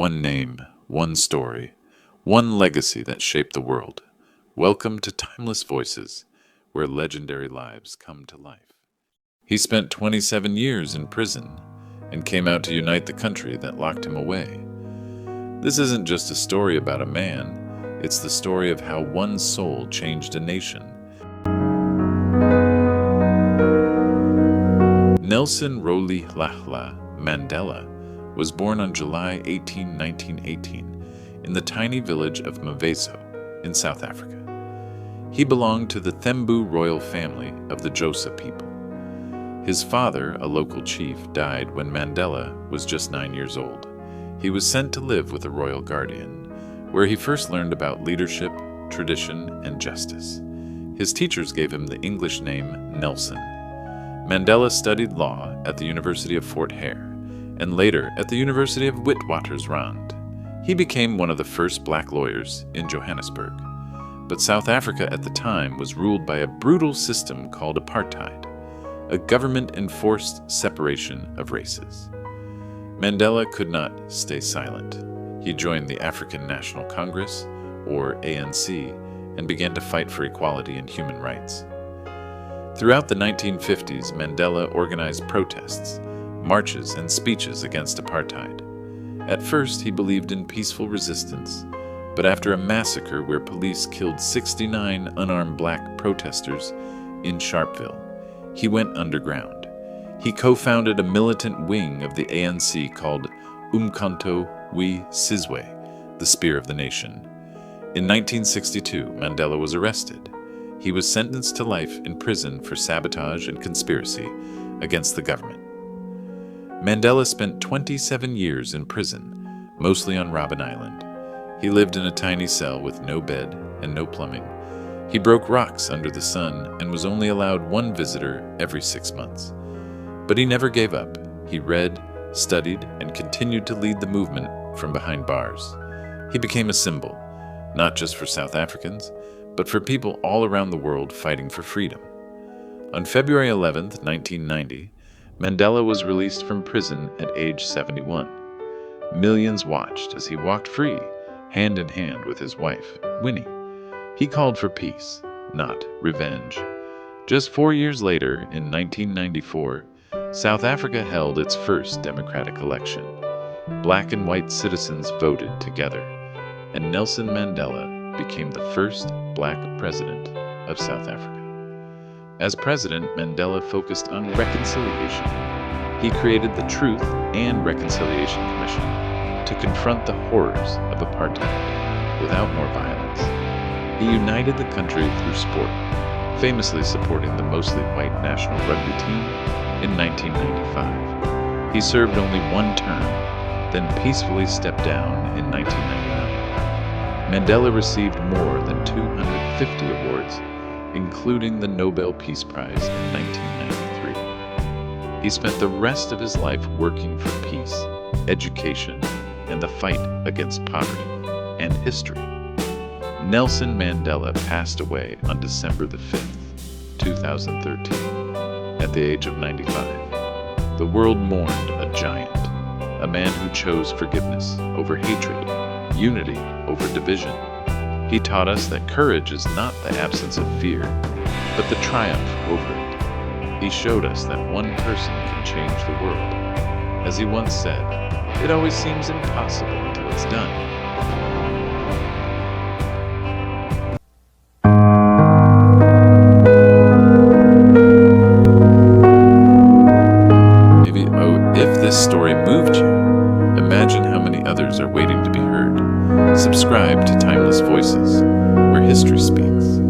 One name, one story, one legacy that shaped the world. Welcome to Timeless Voices, where legendary lives come to life. He spent 27 years in prison and came out to unite the country that locked him away. This isn't just a story about a man, it's the story of how one soul changed a nation. Nelson Mandela was born on July 18, 1918, in the tiny village of Mvezo in South Africa. He belonged to the Thembu royal family of the Xhosa people. His father, a local chief, died when Mandela was just 9 years old. He was sent to live with a royal guardian, where he first learned about leadership, tradition, and justice. His teachers gave him the English name Nelson. Mandela studied law at the University of Fort Hare, and later at the University of Witwatersrand. He became one of the first black lawyers in Johannesburg. But South Africa at the time was ruled by a brutal system called Apartheid, a government-enforced separation of races. Mandela could not stay silent. He joined the African National Congress, or ANC, and began to fight for equality and human rights. Throughout the 1950s, Mandela organized protests, marches, and speeches against apartheid. At first, he believed in peaceful resistance, but after a massacre where police killed 69 unarmed black protesters in Sharpeville, he went underground. He co-founded a militant wing of the ANC called Umkhonto we Sizwe, the Spear of the Nation. In 1962, Mandela was arrested. He was sentenced to life in prison for sabotage and conspiracy against the government. Mandela spent 27 years in prison, mostly on Robben Island. He lived in a tiny cell with no bed and no plumbing. He broke rocks under the sun and was only allowed one visitor every 6 months. But he never gave up. He read, studied, and continued to lead the movement from behind bars. He became a symbol, not just for South Africans, but for people all around the world fighting for freedom. On February 11, 1990, Mandela was released from prison at age 71. Millions watched as he walked free, hand in hand with his wife, Winnie. He called for peace, not revenge. Just 4 years later, in 1994, South Africa held its first democratic election. Black and white citizens voted together, and Nelson Mandela became the first black president of South Africa. As president, Mandela focused on reconciliation. He created the Truth and Reconciliation Commission to confront the horrors of apartheid without more violence. He united the country through sport, famously supporting the mostly white national rugby team in 1995. He served only one term, then peacefully stepped down in 1999. Mandela received more than 250 awards, including the Nobel Peace Prize in 1993. He spent the rest of his life working for peace, education, and the fight against poverty and history. Nelson Mandela passed away on December the 5th, 2013, at the age of 95. The world mourned a giant, a man who chose forgiveness over hatred, unity over division. He taught us that courage is not the absence of fear, but the triumph over it. He showed us that one person can change the world. As he once said, "It always seems impossible until it's done." If this story moved you, imagine how many others are waiting to be heard. Subscribe to Timeless Voices, where history speaks.